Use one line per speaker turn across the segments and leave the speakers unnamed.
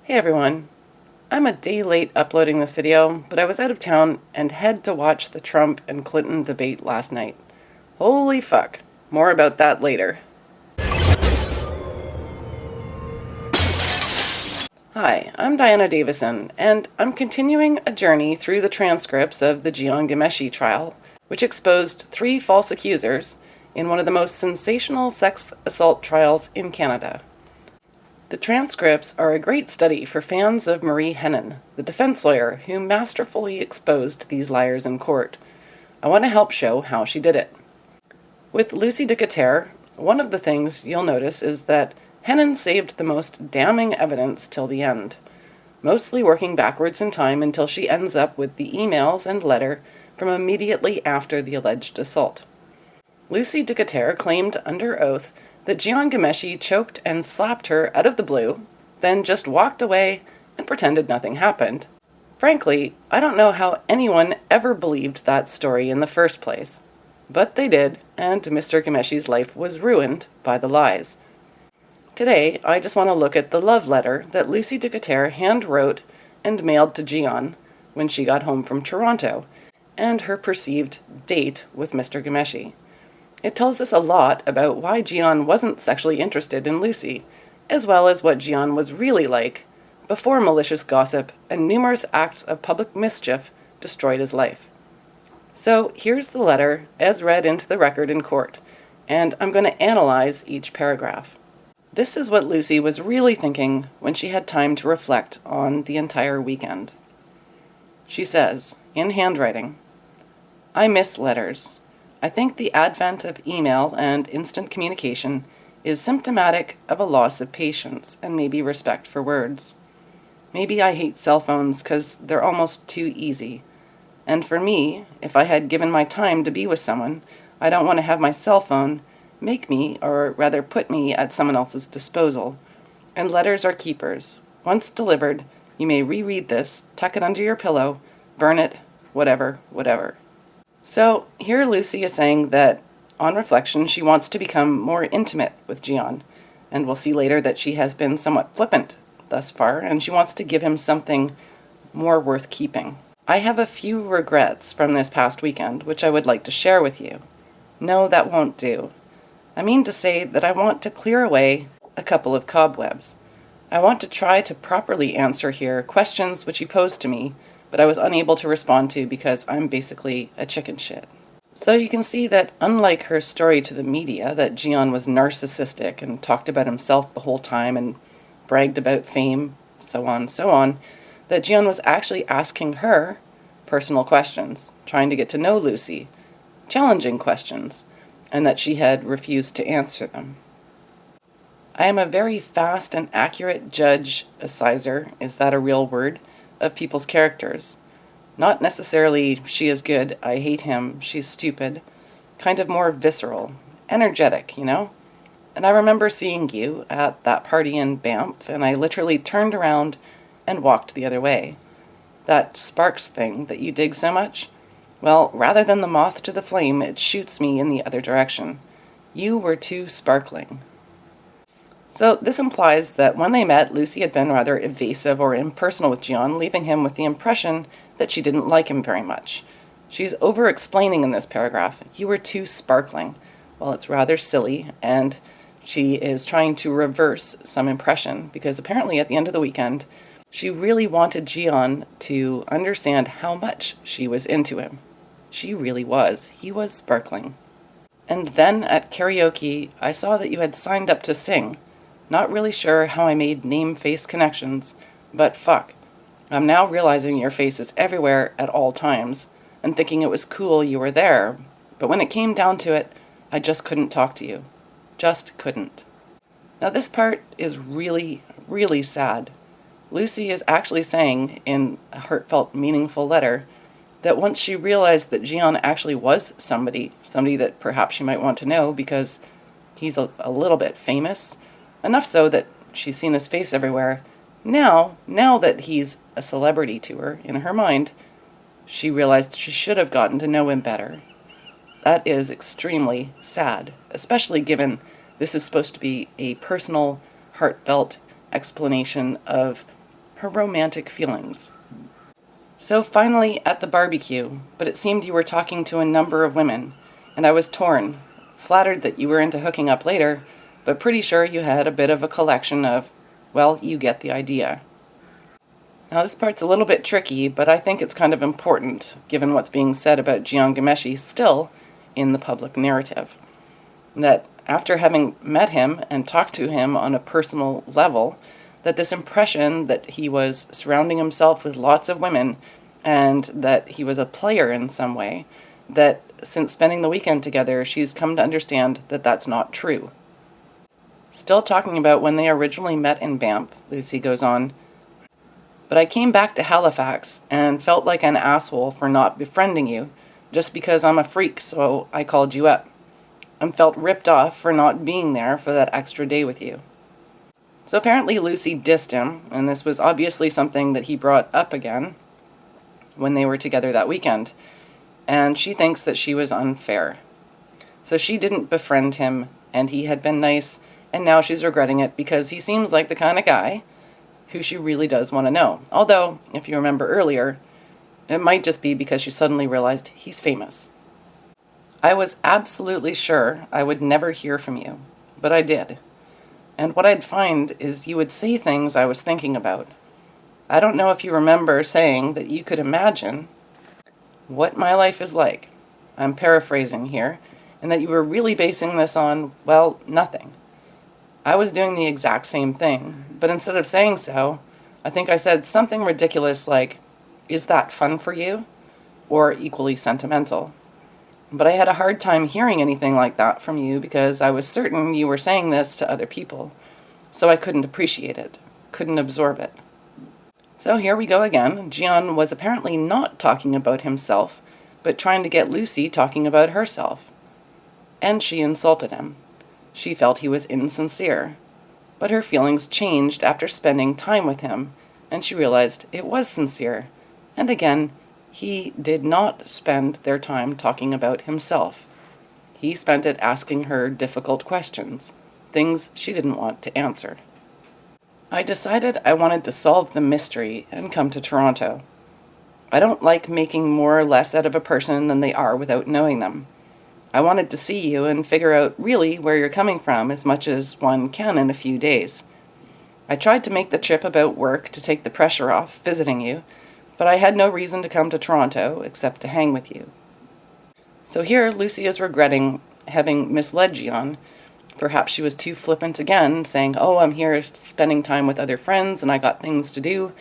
Hey everyone, I'm a day late uploading this video, but I was out of town and had to watch the Trump and Clinton debate last night. Holy fuck. More about that later. Hi, I'm Diana Davison, and I'm continuing a journey through the transcripts of the Jian Ghomeshi trial, which exposed 3 false accusers in one of the most sensational sex assault trials in Canada. The transcripts are a great study for fans of Marie Henein, the defense lawyer who masterfully exposed these liars in court. I want to help show how she did it. With Lucy DeCoutere, one of the things you'll notice is that Henein saved the most damning evidence till the end, mostly working backwards in time until she ends up with the emails and letter from immediately after the alleged assault. Lucy DeCoutere claimed under oath that Jian Ghomeshi choked and slapped her out of the blue, then just walked away and pretended nothing happened. Frankly, I don't know how anyone ever believed that story in the first place. But they did, and Mr. Ghomeshi's life was ruined by the lies. Today, I just want to look at the love letter that Lucy DeCoutere hand-wrote and mailed to Jian when she got home from Toronto, and her perceived date with Mr. Ghomeshi. It tells us a lot about why Jian wasn't sexually interested in Lucy, as well as what Jian was really like before malicious gossip and numerous acts of public mischief destroyed his life. So here's the letter as read into the record in court, and I'm going to analyze each paragraph. This is what Lucy was really thinking when she had time to reflect on the entire weekend. She says, in handwriting, "I miss letters. I think the advent of email and instant communication is symptomatic of a loss of patience and maybe respect for words. Maybe I hate cell phones because they're almost too easy. And for me, if I had given my time to be with someone, I don't want to have my cell phone make me, or rather put me, at someone else's disposal. And letters are keepers. Once delivered, you may reread this, tuck it under your pillow, burn it, whatever. So here Lucy is saying that, on reflection, she wants to become more intimate with Jian, and we'll see later that she has been somewhat flippant thus far, and she wants to give him something more worth keeping. I have a few regrets from this past weekend, which I would like to share with you. No, that won't do. I mean to say that I want to clear away a couple of cobwebs. I want to try to properly answer here questions which he posed to me, but I was unable to respond to because I'm basically a chicken shit. So you can see that unlike her story to the media, that Jian was narcissistic and talked about himself the whole time and bragged about fame, so on, that Jian was actually asking her personal questions, trying to get to know Lucy, challenging questions, and that she had refused to answer them. I am a very fast and accurate judge, assizer, is that a real word, of people's characters. Not necessarily she is good, I hate him, she's stupid. Kind of more visceral, energetic, you know? And I remember seeing you at that party in Banff, and I literally turned around and walked the other way. That sparks thing that you dig so much? Well, rather than the moth to the flame, it shoots me in the other direction. You were too sparkling. So this implies that when they met, Lucy had been rather evasive or impersonal with Jian, leaving him with the impression that she didn't like him very much. She's over-explaining in this paragraph. You were too sparkling. Well, it's rather silly, and she is trying to reverse some impression, because apparently at the end of the weekend, she really wanted Jian to understand how much she was into him. She really was. He was sparkling. And then at karaoke, I saw that you had signed up to sing. Not really sure how I made name-face connections, but fuck. I'm now realizing your face is everywhere at all times, and thinking it was cool you were there, but when it came down to it, I just couldn't talk to you. Just couldn't. Now this part is really, really sad. Lucy is actually saying, in a heartfelt, meaningful letter, that once she realized that Jian actually was somebody that perhaps she might want to know because he's a little bit famous, enough so that she's seen his face everywhere. Now that he's a celebrity to her, in her mind, she realized she should have gotten to know him better. That is extremely sad, especially given this is supposed to be a personal, heartfelt explanation of her romantic feelings. So finally at the barbecue, but it seemed you were talking to a number of women, and I was torn, flattered that you were into hooking up later, but pretty sure you had a bit of a collection of, well, you get the idea. Now this part's a little bit tricky, but I think it's kind of important, given what's being said about Jian Ghomeshi still in the public narrative. That after having met him and talked to him on a personal level, that this impression that he was surrounding himself with lots of women and that he was a player in some way, that since spending the weekend together, she's come to understand that that's not true. Still talking about when they originally met in Banff, Lucy goes on, but I came back to Halifax and felt like an asshole for not befriending you, just because I'm a freak, so I called you up. I felt ripped off for not being there for that extra day with you. So apparently Lucy dissed him, and this was obviously something that he brought up again when they were together that weekend, and she thinks that she was unfair. So she didn't befriend him, and he had been nice, and now she's regretting it because he seems like the kind of guy who she really does want to know. Although, if you remember earlier, it might just be because she suddenly realized he's famous. I was absolutely sure I would never hear from you, but I did. And what I'd find is you would say things I was thinking about. I don't know if you remember saying that you could imagine what my life is like. I'm paraphrasing here, and that you were really basing this on, well, nothing. I was doing the exact same thing, but instead of saying so, I think I said something ridiculous like, "Is that fun for you?" or equally sentimental. But I had a hard time hearing anything like that from you because I was certain you were saying this to other people, so I couldn't appreciate it, couldn't absorb it. So here we go again. Jian was apparently not talking about himself, but trying to get Lucy talking about herself. And she insulted him. She felt he was insincere, but her feelings changed after spending time with him, and she realized it was sincere. And again, he did not spend their time talking about himself. He spent it asking her difficult questions, things she didn't want to answer. I decided I wanted to solve the mystery and come to Toronto. I don't like making more or less out of a person than they are without knowing them. I wanted to see you and figure out really where you're coming from as much as one can in a few days. I tried to make the trip about work to take the pressure off visiting you, but I had no reason to come to Toronto except to hang with you. So here Lucy is regretting having misled Jian. Perhaps she was too flippant again, saying, "Oh, I'm here spending time with other friends and I got things to do,"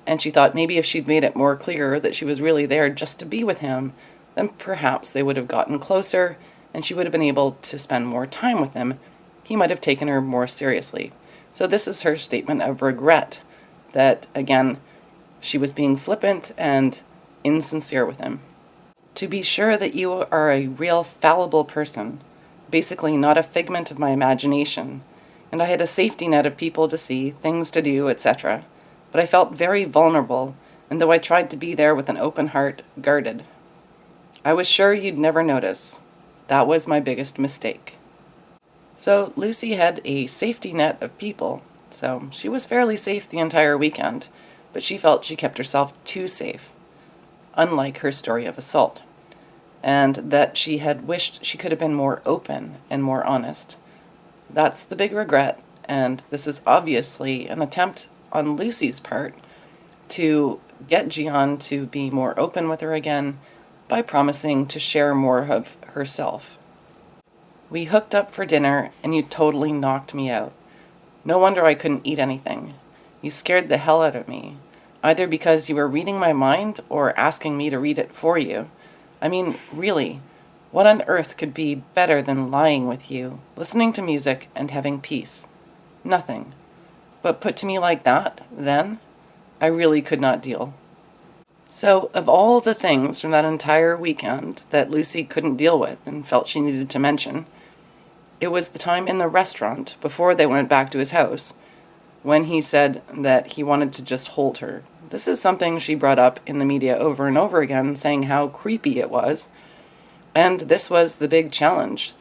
and she thought maybe if she'd made it more clear that she was really there just to be with him, then perhaps they would have gotten closer and she would have been able to spend more time with him. He might have taken her more seriously. So this is her statement of regret, that, again, she was being flippant and insincere with him. To be sure that you are a real fallible person, basically not a figment of my imagination, and I had a safety net of people to see, things to do, etc. But I felt very vulnerable, and though I tried to be there with an open heart, guarded. I was sure you'd never notice. That was my biggest mistake. So Lucy had a safety net of people, so she was fairly safe the entire weekend, but she felt she kept herself too safe, unlike her story of assault, and that she had wished she could have been more open and more honest. That's the big regret, and this is obviously an attempt on Lucy's part to get Jian to be more open with her again by promising to share more of herself. We hooked up for dinner, and you totally knocked me out. No wonder I couldn't eat anything. You scared the hell out of me, either because you were reading my mind or asking me to read it for you. I mean, really, what on earth could be better than lying with you, listening to music, and having peace? Nothing. But put to me like that, then, I really could not deal. So, of all the things from that entire weekend that Lucy couldn't deal with and felt she needed to mention, it was the time in the restaurant, before they went back to his house, when he said that he wanted to just hold her. This is something she brought up in the media over and over again, saying how creepy it was. And this was the big challenge.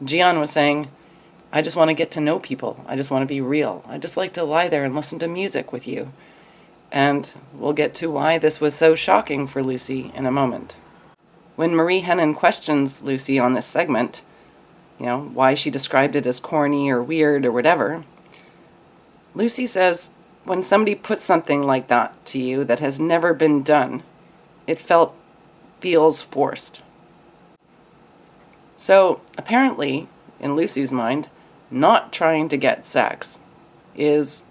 Jian was saying, "I just want to get to know people. I just want to be real. I just like to lie there and listen to music with you." And we'll get to why this was so shocking for Lucy in a moment. When Marie Hennen questions Lucy on this segment, why she described it as corny or weird or whatever, Lucy says, when somebody puts something like that to you that has never been done, it feels forced. So apparently, in Lucy's mind, not trying to get sex is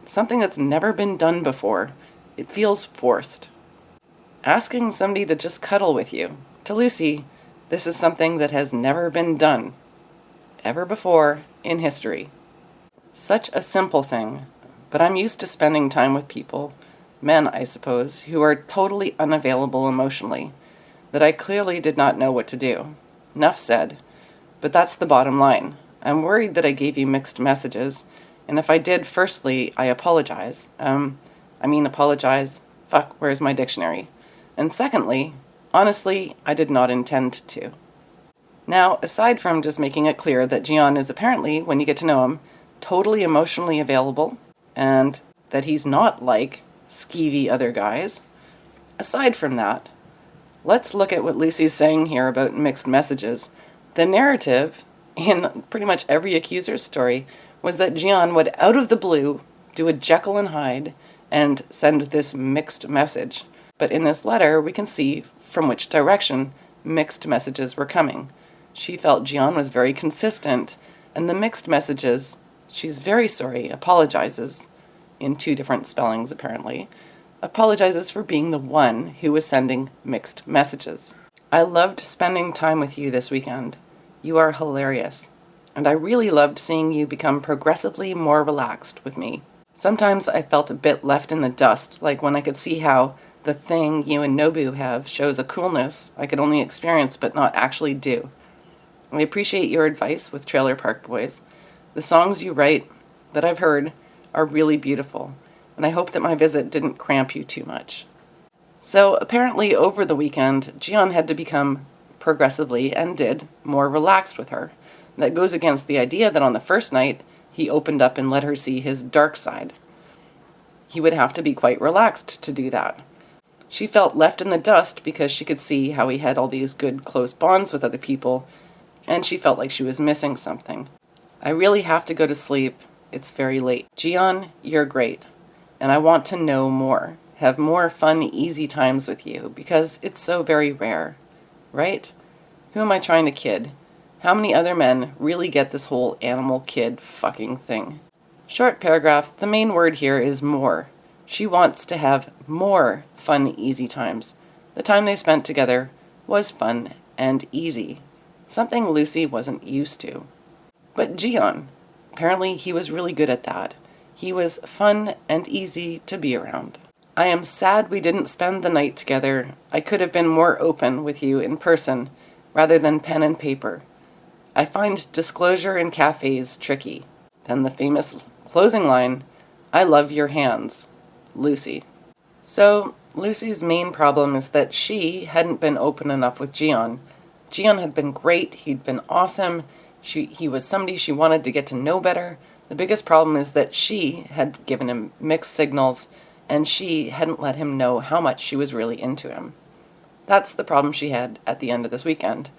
something that's never been done before. It feels forced. Asking somebody to just cuddle with you, to Lucy, this is something that has never been done ever before in history. Such a simple thing, but I'm used to spending time with people, men I suppose, who are totally unavailable emotionally, that I clearly did not know what to do. Enough said, but that's the bottom line. I'm worried that I gave you mixed messages, and if I did, firstly, I apologize. Apologize. Fuck, where's my dictionary? And secondly, honestly, I did not intend to. Now, aside from just making it clear that Gian is apparently, when you get to know him, totally emotionally available, and that he's not like skeevy other guys, aside from that, let's look at what Lucy's saying here about mixed messages. The narrative in pretty much every accuser's story was that Gian would, out of the blue, do a Jekyll and Hyde and send this mixed message. But in this letter, we can see from which direction mixed messages were coming. She felt Gian was very consistent, and the mixed messages, she's very sorry, apologizes, in 2 different spellings apparently, apologizes for being the one who was sending mixed messages. I loved spending time with you this weekend. You are hilarious. And I really loved seeing you become progressively more relaxed with me. Sometimes I felt a bit left in the dust, like when I could see how the thing you and Nobu have shows a coolness I could only experience but not actually do. I appreciate your advice with Trailer Park Boys. The songs you write that I've heard are really beautiful, and I hope that my visit didn't cramp you too much. So apparently over the weekend, Gian had to become progressively, and did, more relaxed with her. That goes against the idea that on the first night, he opened up and let her see his dark side. He would have to be quite relaxed to do that. She felt left in the dust because she could see how he had all these good, close bonds with other people, and she felt like she was missing something. I really have to go to sleep. It's very late. Gian, you're great, and I want to know more, have more fun, easy times with you, because it's so very rare, right? Who am I trying to kid? How many other men really get this whole animal kid fucking thing? Short paragraph, the main word here is more. She wants to have more fun, easy times. The time they spent together was fun and easy, something Lucy wasn't used to. But Gian, apparently he was really good at that. He was fun and easy to be around. I am sad we didn't spend the night together. I could have been more open with you in person, rather than pen and paper. I find disclosure in cafes tricky. Then the famous closing line, I love your hands, Lucy. So, Lucy's main problem is that she hadn't been open enough with Gian. Gian had been great, he'd been awesome, he was somebody she wanted to get to know better. The biggest problem is that she had given him mixed signals, and she hadn't let him know how much she was really into him. That's the problem she had at the end of this weekend.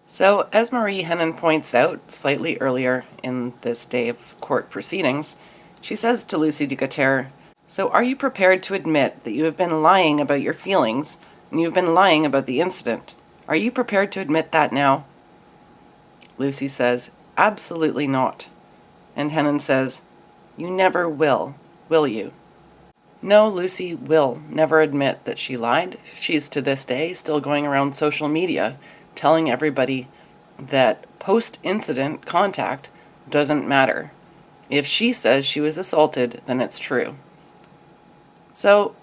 So, as Marie Hennen points out slightly earlier in this day of court proceedings, she says to Lucy DeCoutere, so are you prepared to admit that you have been lying about your feelings and you've been lying about the incident? Are you prepared to admit that now? Lucy says, absolutely not. And Hennen says, you never will you? No, Lucy will never admit that she lied. She's to this day still going around social media telling everybody that post-incident contact doesn't matter. If she says she was assaulted, then it's true. So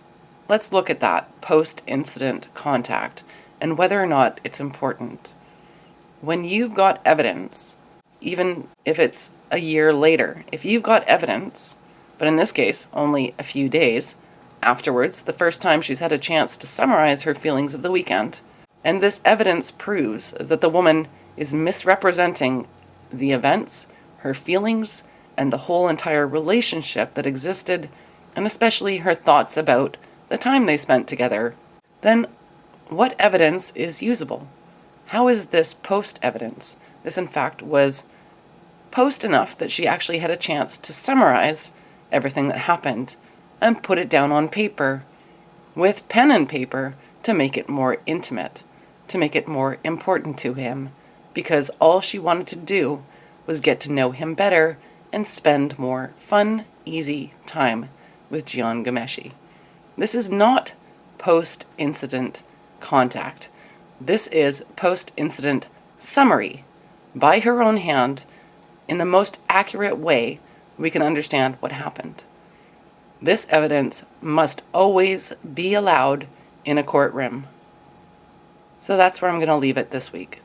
let's look at that post-incident contact and whether or not it's important. When you've got evidence, even if it's a year later, if you've got evidence, but in this case, only a few days afterwards, the first time she's had a chance to summarize her feelings of the weekend, and this evidence proves that the woman is misrepresenting the events, her feelings, and the whole entire relationship that existed and especially her thoughts about the time they spent together, then what evidence is usable? How is this post-evidence? This, in fact, was post enough that she actually had a chance to summarize everything that happened and put it down on paper with pen and paper to make it more intimate, to make it more important to him, because all she wanted to do was get to know him better and spend more fun, easy time with Jian Ghomeshi. This is not post-incident contact. This is post-incident summary by her own hand in the most accurate way we can understand what happened. This evidence must always be allowed in a courtroom. So that's where I'm going to leave it this week.